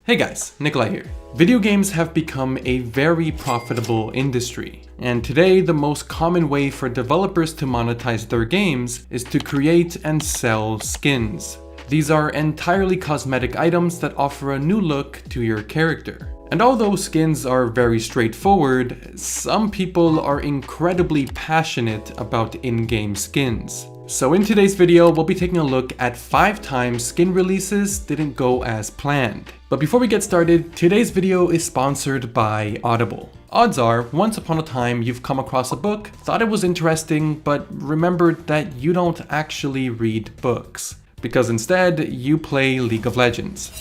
Hey guys, Nicolai here. Video games have become a very profitable industry, and today the most common way for developers to monetize their games is to create and sell skins. These are entirely cosmetic items that offer a new look to your character. And although skins are very straightforward, some people are incredibly passionate about in-game skins. So in today's video, we'll be taking a look at 5 times skin releases didn't go as planned. But before we get started, today's video is sponsored by Audible. Odds are, once upon a time you've come across a book, thought it was interesting, but remembered that you don't actually read books, because instead you play League of Legends.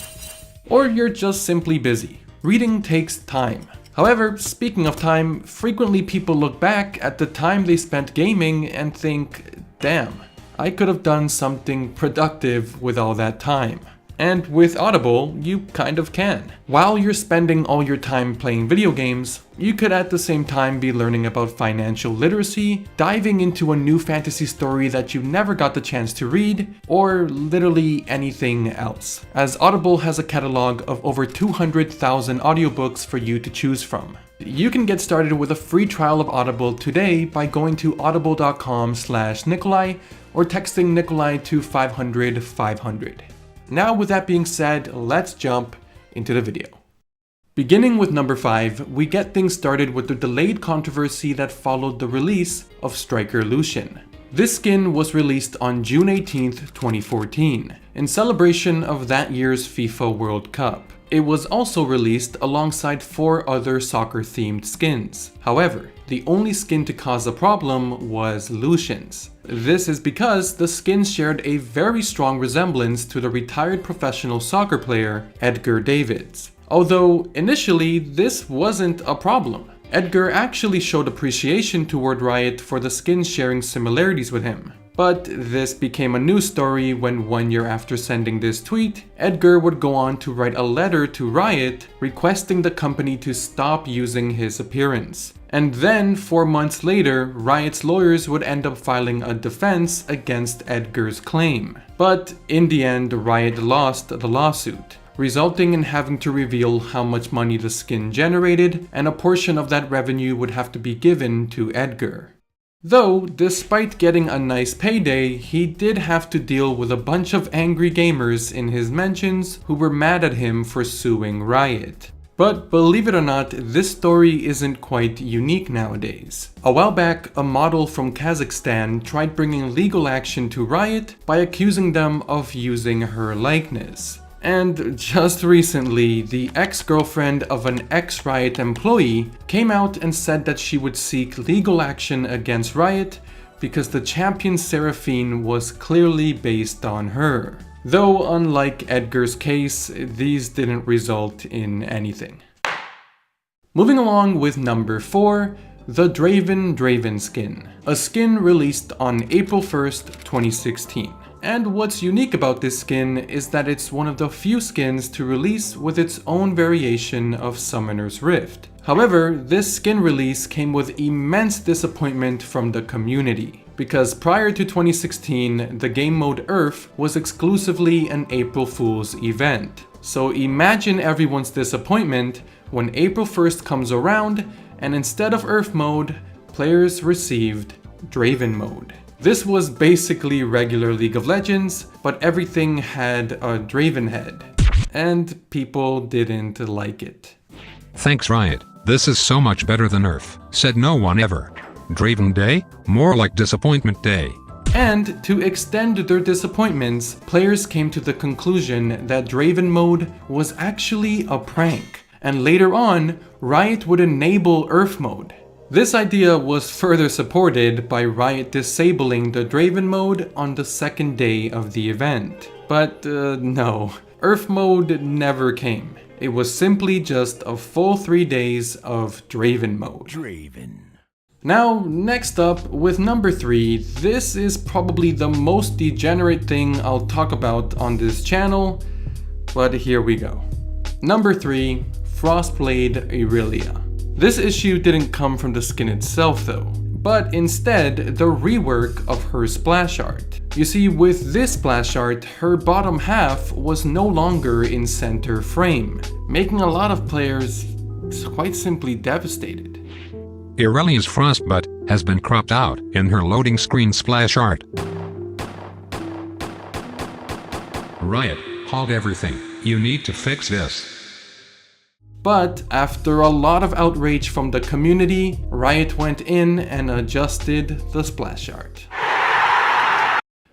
Or you're just simply busy. Reading takes time. However, speaking of time, frequently people look back at the time they spent gaming and think, damn, I could have done something productive with all that time. And with Audible, you kind of can. While you're spending all your time playing video games, you could at the same time be learning about financial literacy, diving into a new fantasy story that you never got the chance to read, or literally anything else, as Audible has a catalog of over 200,000 audiobooks for you to choose from. You can get started with a free trial of Audible today by going to audible.com/Nicolai or texting Nicolai to 500 500. Now with that being said, let's jump into the video. Beginning with number 5, we get things started with the delayed controversy that followed the release of striker Lucian. This skin was released on June 18th, 2014, in celebration of that year's FIFA World Cup. It was also released alongside 4 other soccer-themed skins. However, the only skin to cause a problem was Lucian's. This is because the skin shared a very strong resemblance to the retired professional soccer player Edgar Davids. Although initially this wasn't a problem. Edgar actually showed appreciation toward Riot for the skin sharing similarities with him. But this became a news story when 1 year after sending this tweet, Edgar would go on to write a letter to Riot requesting the company to stop using his appearance. And then 4 months later, Riot's lawyers would end up filing a defense against Edgar's claim. But in the end, Riot lost the lawsuit, resulting in having to reveal how much money the skin generated, and a portion of that revenue would have to be given to Edgar. Though, despite getting a nice payday, he did have to deal with a bunch of angry gamers in his mentions who were mad at him for suing Riot. But believe it or not, this story isn't quite unique nowadays. A while back, a model from Kazakhstan tried bringing legal action to Riot by accusing them of using her likeness. And just recently, the ex-girlfriend of an ex-Riot employee came out and said that she would seek legal action against Riot because the champion Seraphine was clearly based on her. Though unlike Edgar's case, these didn't result in anything. Moving along with number 4, the Draven skin. A skin released on April 1st, 2016. And what's unique about this skin is that it's one of the few skins to release with its own variation of Summoner's Rift. However, this skin release came with immense disappointment from the community, because prior to 2016, the game mode Earth was exclusively an April Fool's event. So imagine everyone's disappointment when April 1st comes around and instead of Earth mode, players received Draven mode. This was basically regular League of Legends, but everything had a Draven head, and people didn't like it. Thanks Riot, this is so much better than Earth, said no one ever. Draven Day? More like Disappointment Day. And to extend their disappointments, players came to the conclusion that Draven mode was actually a prank, and later on, Riot would enable Earth mode. This idea was further supported by Riot disabling the Draven mode on the second day of the event. But no, Earth mode never came. It was simply just a full 3 days of Draven mode. Now, next up, with number 3, this is probably the most degenerate thing I'll talk about on this channel, but here we go. Number 3, Frostblade Aurelia. This issue didn't come from the skin itself though, but instead the rework of her splash art. You see, with this splash art, her bottom half was no longer in center frame, making a lot of players quite simply devastated. Irelia's Frostblade has been cropped out in her loading screen splash art. Riot, halt everything. You need to fix this. But after a lot of outrage from the community, Riot went in and adjusted the splash art.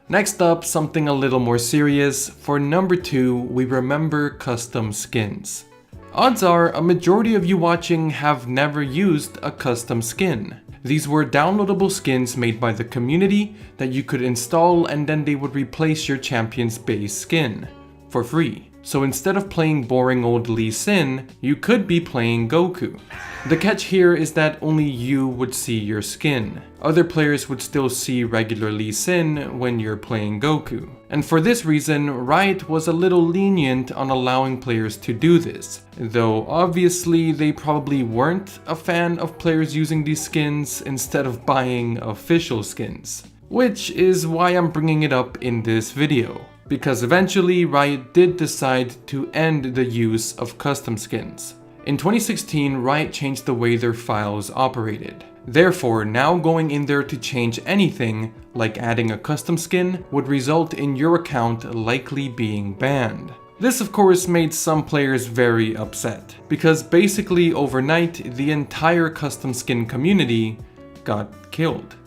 Next up, something a little more serious. For number 2, we remember custom skins. Odds are a majority of you watching have never used a custom skin. These were downloadable skins made by the community that you could install, and then they would replace your champion's base skin for free. So instead of playing boring old Lee Sin, you could be playing Goku. The catch here is that only you would see your skin. Other players would still see regular Lee Sin when you're playing Goku. And for this reason, Riot was a little lenient on allowing players to do this. Though obviously they probably weren't a fan of players using these skins instead of buying official skins. Which is why I'm bringing it up in this video. Because eventually Riot did decide to end the use of custom skins. In 2016, Riot changed the way their files operated. Therefore, now going in there to change anything, like adding a custom skin, would result in your account likely being banned. This of course made some players very upset, because basically overnight the entire custom skin community got killed.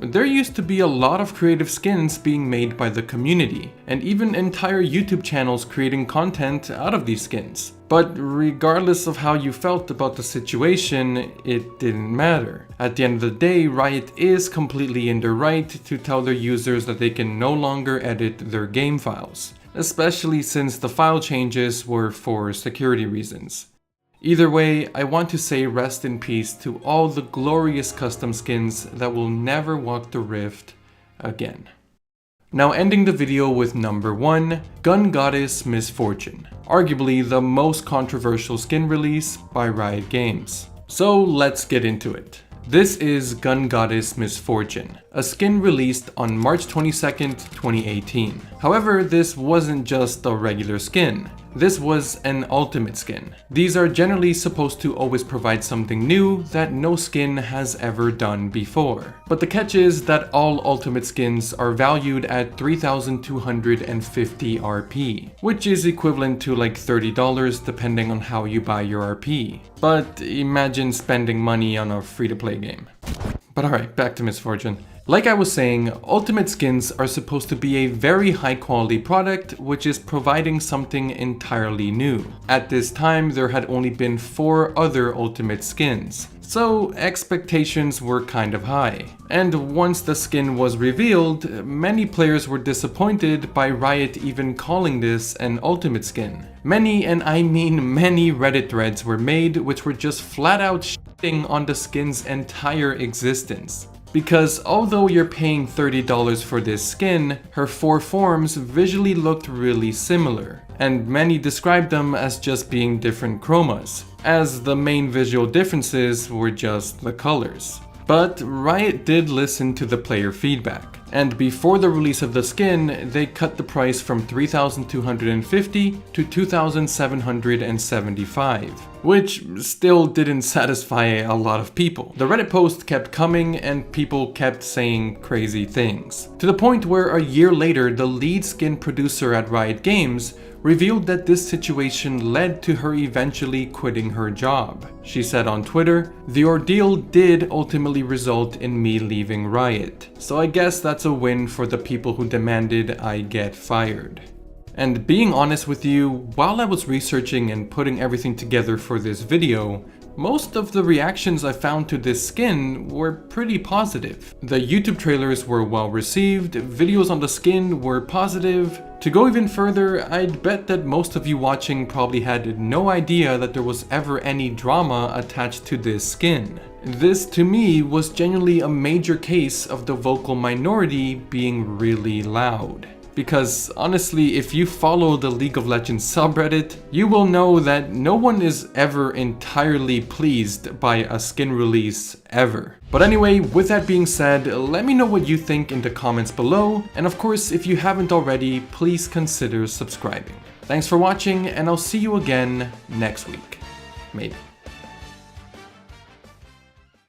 There used to be a lot of creative skins being made by the community, and even entire YouTube channels creating content out of these skins. But regardless of how you felt about the situation, it didn't matter. At the end of the day, Riot is completely in their right to tell their users that they can no longer edit their game files, especially since the file changes were for security reasons. Either way, I want to say rest in peace to all the glorious custom skins that will never walk the rift again. Now ending the video with number 1, Gun Goddess Misfortune, arguably the most controversial skin release by Riot Games. So let's get into it. This is Gun Goddess Misfortune, a skin released on March 22nd, 2018. However, this wasn't just a regular skin. This was an ultimate skin. These are generally supposed to always provide something new that no skin has ever done before. But the catch is that all ultimate skins are valued at 3,250 RP, which is equivalent to like $30 depending on how you buy your RP. But imagine spending money on a free-to-play game. But alright, back to Misfortune. Like I was saying, ultimate skins are supposed to be a very high quality product which is providing something entirely new. At this time, there had only been 4 other ultimate skins, so expectations were kind of high. And once the skin was revealed, many players were disappointed by Riot even calling this an ultimate skin. Many, and I mean many, Reddit threads were made which were just flat out shitting on the skin's entire existence. Because although you're paying $30 for this skin, her 4 forms visually looked really similar, and many described them as just being different chromas, as the main visual differences were just the colors. But Riot did listen to the player feedback, and before the release of the skin, they cut the price from $3,250 to $2,775, which still didn't satisfy a lot of people. The Reddit post kept coming and people kept saying crazy things, to the point where a year later, the lead skin producer at Riot Games revealed that this situation led to her eventually quitting her job. She said on Twitter, "The ordeal did ultimately result in me leaving Riot, so I guess that's a win for the people who demanded I get fired." And being honest with you, while I was researching and putting everything together for this video, most of the reactions I found to this skin were pretty positive. The YouTube trailers were well received, videos on the skin were positive. To go even further, I'd bet that most of you watching probably had no idea that there was ever any drama attached to this skin. This to me was genuinely a major case of the vocal minority being really loud. Because honestly, if you follow the League of Legends subreddit, you will know that no one is ever entirely pleased by a skin release ever. But anyway, with that being said, let me know what you think in the comments below, and of course, if you haven't already, please consider subscribing. Thanks for watching, and I'll see you again next week. Maybe.